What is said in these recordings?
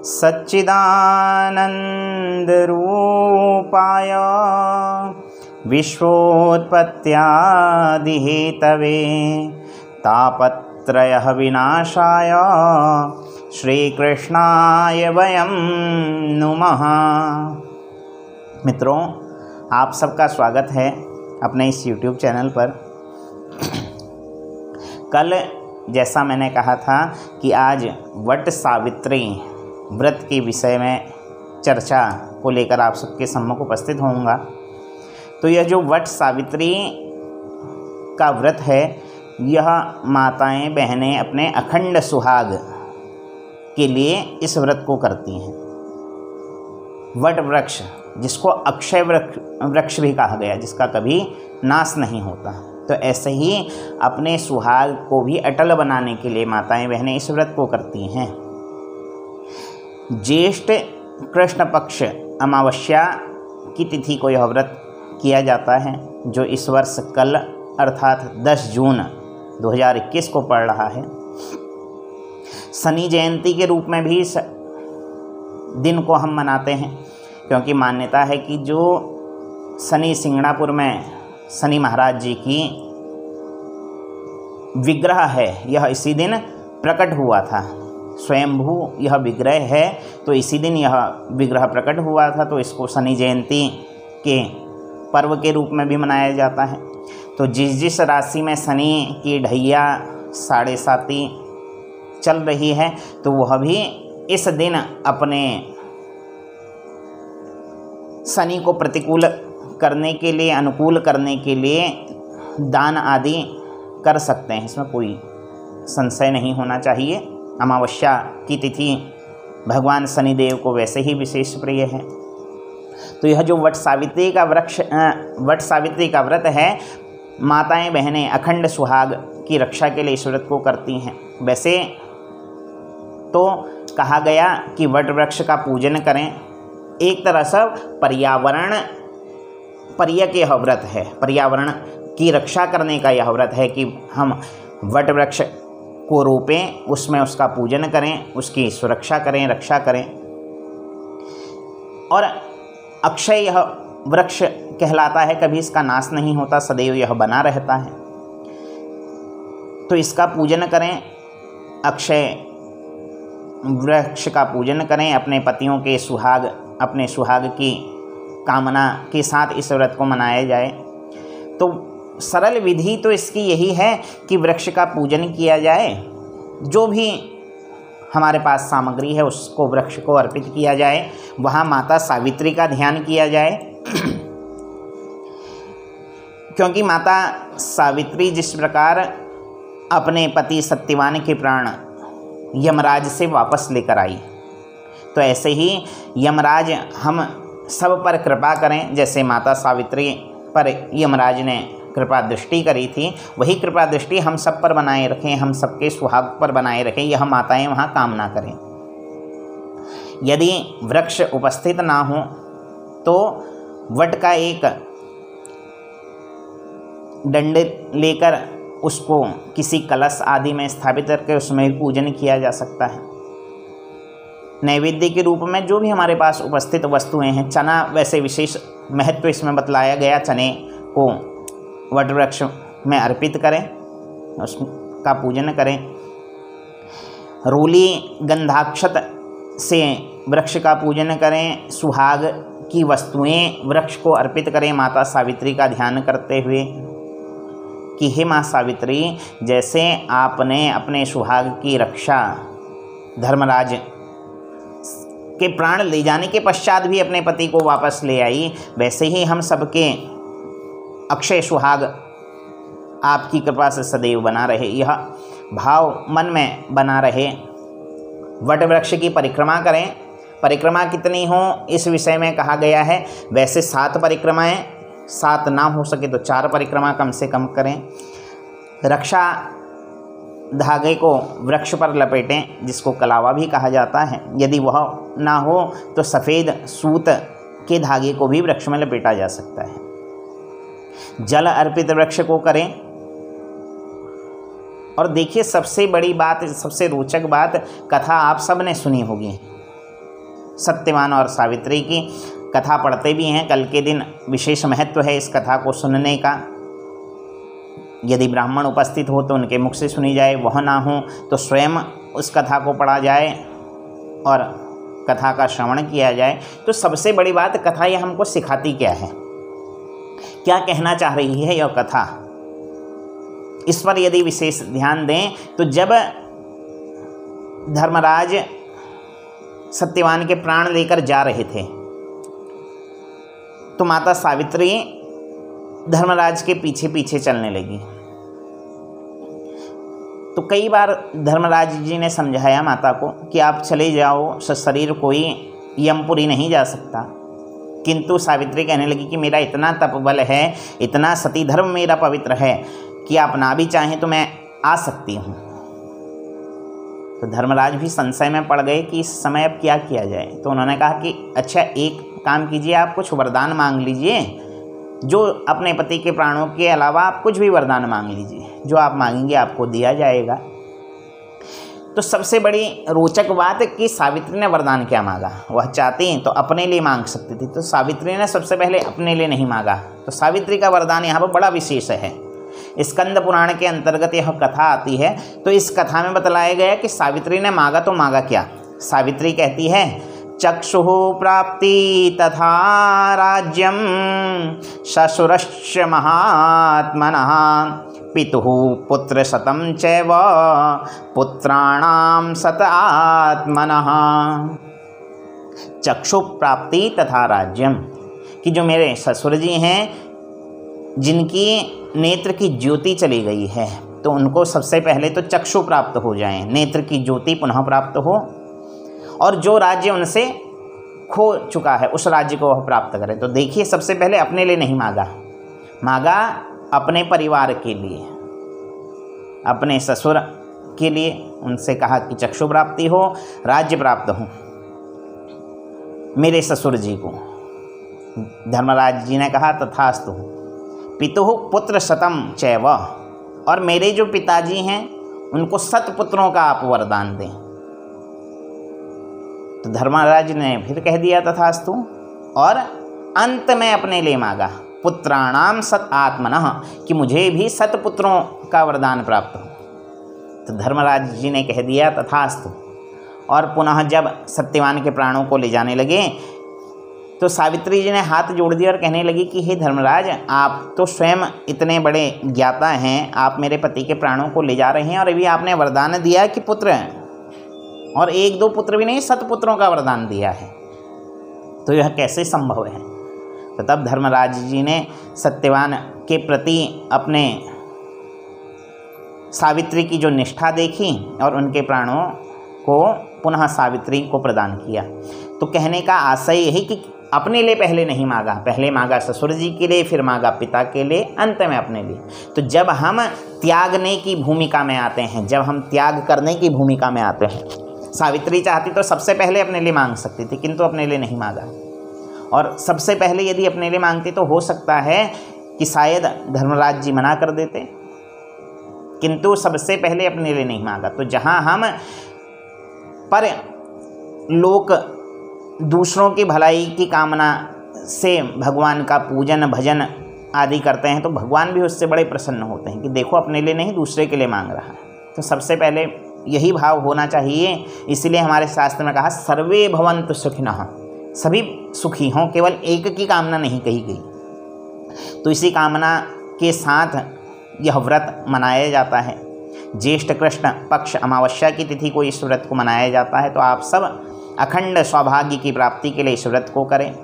सच्चिदानन्दरूपाय विश्वोत्पत्त्यादिहेतवे तापत्रय विनाशाय श्रीकृष्णाय वयं नुमः। मित्रों, आप सबका स्वागत है अपने इस YouTube चैनल पर। कल जैसा मैंने कहा था कि आज वट सावित्री व्रत के विषय में चर्चा को लेकर आप सबके सम्मुख उपस्थित होऊंगा। तो यह जो वट सावित्री का व्रत है, यह माताएं बहनें अपने अखंड सुहाग के लिए इस व्रत को करती हैं। वट वृक्ष, जिसको अक्षय वृक्ष भी कहा गया, जिसका कभी नाश नहीं होता, तो ऐसे ही अपने सुहाग को भी अटल बनाने के लिए माताएं बहनें इस व्रत को करती हैं। ज्येष्ठ कृष्ण पक्ष अमावस्या की तिथि को यह व्रत किया जाता है, जो इस वर्ष कल अर्थात 10 जून 2021 को पड़ रहा है। शनि जयंती के रूप में भी इस दिन को हम मनाते हैं, क्योंकि मान्यता है कि जो शनि सिंगणापुर में शनि महाराज जी की विग्रह है, यह इसी दिन प्रकट हुआ था। स्वयंभू यह विग्रह है, तो इसी दिन यह विग्रह प्रकट हुआ था, तो इसको शनि जयंती के पर्व के रूप में भी मनाया जाता है। तो जिस राशि में शनि की ढैया 7.5 चल रही है, तो वह भी इस दिन अपने शनि को प्रतिकूल करने के लिए, अनुकूल करने के लिए दान आदि कर सकते हैं। इसमें कोई संशय नहीं होना चाहिए। अमावस्या की तिथि भगवान शनिदेव को वैसे ही विशेष प्रिय है। तो यह जो वट सावित्री का व्रत है, माताएं बहनें अखंड सुहाग की रक्षा के लिए इस व्रत को करती हैं। वैसे तो कहा गया कि वट वृक्ष का पूजन करें। एक तरह से पर्यावरण पर्यक यह व्रत है, पर्यावरण की रक्षा करने का यह व्रत है कि हम वट वृक्ष को रोपें, उसमें उसका पूजन करें, उसकी सुरक्षा करें, रक्षा करें। और अक्षय यह वृक्ष कहलाता है, कभी इसका नाश नहीं होता, सदैव यह बना रहता है। तो इसका पूजन करें, अक्षय वृक्ष का पूजन करें। अपने पतियों के सुहाग, अपने सुहाग की कामना के साथ इस व्रत को मनाया जाए। तो सरल विधि तो इसकी यही है कि वृक्ष का पूजन किया जाए। जो भी हमारे पास सामग्री है उसको वृक्ष को अर्पित किया जाए। वहाँ माता सावित्री का ध्यान किया जाए, क्योंकि माता सावित्री जिस प्रकार अपने पति सत्यवान के प्राण यमराज से वापस लेकर आई, तो ऐसे ही यमराज हम सब पर कृपा करें। जैसे माता सावित्री पर यमराज ने कृपा दृष्टि करी थी, वही कृपा दृष्टि हम सब पर बनाए रखें, हम सबके सुहाग पर बनाए रखें, यह माताएं वहाँ कामना करें। यदि वृक्ष उपस्थित ना हो तो वट का एक दंड लेकर उसको किसी कलश आदि में स्थापित करके उसमें भी पूजन किया जा सकता है। नैवेद्य के रूप में जो भी हमारे पास उपस्थित वस्तुएं हैं, चना वैसे विशेष महत्व इसमें बतलाया गया, चने को वट वृक्ष में अर्पित करें, उसका पूजन करें। रोली गंधाक्षत से वृक्ष का पूजन करें। सुहाग की वस्तुएं वृक्ष को अर्पित करें, माता सावित्री का ध्यान करते हुए कि हे माँ सावित्री, जैसे आपने अपने सुहाग की रक्षा धर्मराज के प्राण ले जाने के पश्चात भी अपने पति को वापस ले आई, वैसे ही हम सबके अक्षय सुहाग आपकी कृपा से सदैव बना रहे, यह भाव मन में बना रहे। वट वृक्ष की परिक्रमा करें। परिक्रमा कितनी हो इस विषय में कहा गया है। वैसे 7 परिक्रमाएं, 7 ना हो सके तो 4 परिक्रमा कम से कम करें। रक्षा धागे को वृक्ष पर लपेटें, जिसको कलावा भी कहा जाता है। यदि वह ना हो तो सफ़ेद सूत के धागे को भी वृक्ष में लपेटा जा सकता है। जल अर्पित वृक्ष को करें। और देखिए सबसे बड़ी बात, सबसे रोचक बात, कथा आप सब ने सुनी होगी, सत्यवान और सावित्री की कथा पढ़ते भी हैं। कल के दिन विशेष महत्व है इस कथा को सुनने का। यदि ब्राह्मण उपस्थित हो तो उनके मुख से सुनी जाए, वह ना हो तो स्वयं उस कथा को पढ़ा जाए और कथा का श्रवण किया जाए। तो सबसे बड़ी बात, कथा यह हमको सिखाती क्या है, क्या कहना चाह रही है यह कथा, इस पर यदि विशेष ध्यान दें तो जब धर्मराज सत्यवान के प्राण लेकर जा रहे थे तो माता सावित्री धर्मराज के पीछे पीछे चलने लगी। तो कई बार धर्मराज जी ने समझाया माता को कि आप चले जाओ, शरीर कोई यमपुरी नहीं जा सकता, किंतु सावित्री कहने लगी कि मेरा इतना तपबल है, इतना सती धर्म मेरा पवित्र है कि आप ना भी चाहें तो मैं आ सकती हूँ। तो धर्मराज भी संशय में पड़ गए कि इस समय अब क्या किया जाए। तो उन्होंने कहा कि अच्छा एक काम कीजिए, आप कुछ वरदान मांग लीजिए, जो अपने पति के प्राणों के अलावा आप कुछ भी वरदान मांग लीजिए, जो आप मांगेंगे आपको दिया जाएगा। तो सबसे बड़ी रोचक बात कि सावित्री ने वरदान क्या मांगा, वह चाहती तो अपने लिए मांग सकती थी, तो सावित्री ने सबसे पहले अपने लिए नहीं मांगा। तो सावित्री का वरदान यहाँ पर बड़ा विशेष है। स्कंद पुराण के अंतर्गत यह कथा आती है। तो इस कथा में बतलाया गया कि सावित्री ने मांगा तो मांगा क्या। सावित्री कहती है, चक्षुः प्राप्ति तथा राज्यम ससुरश्च महात्मनः पितुः पुत्र शतं चैव पुत्राणां शत आत्मनः। चक्षु प्राप्ति तथा राज्यम, कि जो मेरे ससुर जी हैं जिनकी नेत्र की ज्योति चली गई है, तो उनको सबसे पहले तो चक्षु प्राप्त हो जाएं, नेत्र की ज्योति पुनः प्राप्त हो, और जो राज्य उनसे खो चुका है उस राज्य को वह प्राप्त करें। तो देखिए सबसे पहले अपने लिए नहीं मांगा, मांगा अपने परिवार के लिए, अपने ससुर के लिए। उनसे कहा कि चक्षु प्राप्ति हो, राज्य प्राप्त हो मेरे ससुर जी को। धर्मराज जी ने कहा तथास्तु। पितुः पुत्र शतम चैव, और मेरे जो पिताजी हैं उनको 100 पुत्रों का आप वरदान दें। तो धर्मराज ने फिर कह दिया तथास्तु, और अंत में अपने लिए मांगा पुत्राणाम शत आत्मनः, कि मुझे भी 100 पुत्रों का वरदान प्राप्त हो। तो धर्मराज जी ने कह दिया तथास्तु। और पुनः जब सत्यवान के प्राणों को ले जाने लगे तो सावित्री जी ने हाथ जोड़ दिया और कहने लगी कि हे धर्मराज, आप तो स्वयं इतने बड़े ज्ञाता हैं, आप मेरे पति के प्राणों को ले जा रहे हैं और अभी आपने वरदान दिया कि पुत्र, और 1-2 पुत्र भी नहीं 100 पुत्रों का वरदान दिया है, तो यह कैसे संभव है। तो तब धर्मराज जी ने सत्यवान के प्रति अपने सावित्री की जो निष्ठा देखी और उनके प्राणों को पुनः सावित्री को प्रदान किया। तो कहने का आशय यही कि अपने लिए पहले नहीं मांगा, पहले मांगा ससुर जी के लिए, फिर मांगा पिता के लिए, अंत में अपने लिए। तो जब हम त्यागने की भूमिका में आते हैं, जब हम त्याग करने की भूमिका में आते हैं, सावित्री चाहती तो सबसे पहले अपने लिए मांग सकती थी, किंतु अपने लिए नहीं मांगा। और सबसे पहले यदि अपने लिए मांगती तो हो सकता है कि शायद धर्मराज जी मना कर देते, किंतु सबसे पहले अपने लिए नहीं मांगा। तो जहाँ हम पर लोग दूसरों की भलाई की कामना से भगवान का पूजन भजन आदि करते हैं, तो भगवान भी उससे बड़े प्रसन्न होते हैं कि देखो अपने लिए नहीं दूसरे के लिए मांग रहा है। तो सबसे पहले यही भाव होना चाहिए। इसलिए हमारे शास्त्र में कहा सर्वे भवन्तु सुखिनः, सभी सुखी हों, केवल एक की कामना नहीं कही गई। तो इसी कामना के साथ यह व्रत मनाया जाता है। ज्येष्ठ कृष्ण पक्ष अमावस्या की तिथि को इस व्रत को मनाया जाता है। तो आप सब अखंड सौभाग्य की प्राप्ति के लिए इस व्रत को करें।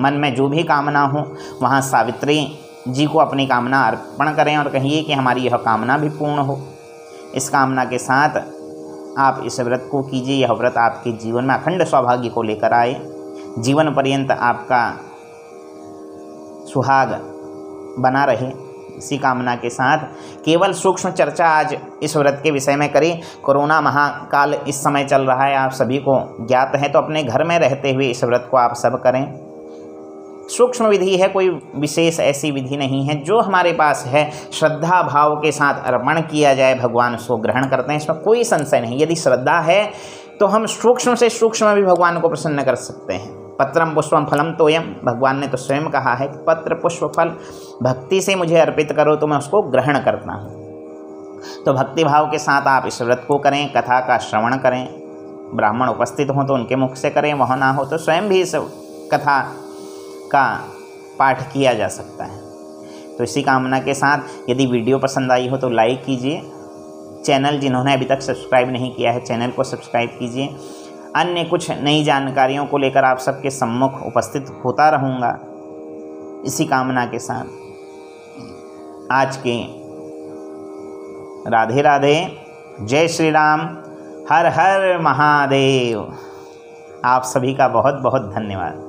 मन में जो भी कामना हो वहाँ सावित्री जी को अपनी कामना अर्पण करें और कहिए कि हमारी यह कामना भी पूर्ण हो। इस कामना के साथ आप इस व्रत को कीजिए। यह व्रत आपके जीवन में अखंड सौभाग्य को लेकर आए, जीवन पर्यंत आपका सुहाग बना रहे। इसी कामना के साथ केवल सूक्ष्म चर्चा आज इस व्रत के विषय में करें। कोरोना महाकाल इस समय चल रहा है, आप सभी को ज्ञात है, तो अपने घर में रहते हुए इस व्रत को आप सब करें। सूक्ष्म विधि है, कोई विशेष ऐसी विधि नहीं है। जो हमारे पास है श्रद्धा भाव के साथ अर्पण किया जाए, भगवान उसको ग्रहण करते हैं, इसमें कोई संशय नहीं। यदि श्रद्धा है तो हम सूक्ष्म से सूक्ष्म भी भगवान को प्रसन्न कर सकते हैं। पत्रम पुष्पम फलम तोयम, भगवान ने तो स्वयं कहा है कि पत्र पुष्प फल भक्ति से मुझे अर्पित करो तो मैं उसको ग्रहण करता हूँ। तो भक्ति भाव के साथ आप इस व्रत को करें, कथा का श्रवण करें, ब्राह्मण उपस्थित हों तो उनके मुख से करें, वह ना हो तो स्वयं भी इस कथा का पाठ किया जा सकता है। तो इसी कामना के साथ यदि वीडियो पसंद आई हो तो लाइक कीजिए। चैनल जिन्होंने अभी तक सब्सक्राइब नहीं किया है, चैनल को सब्सक्राइब कीजिए। अन्य कुछ नई जानकारियों को लेकर आप सबके सम्मुख उपस्थित होता रहूँगा। इसी कामना के साथ आज के राधे राधे, जय श्री राम, हर हर महादेव। आप सभी का बहुत बहुत धन्यवाद।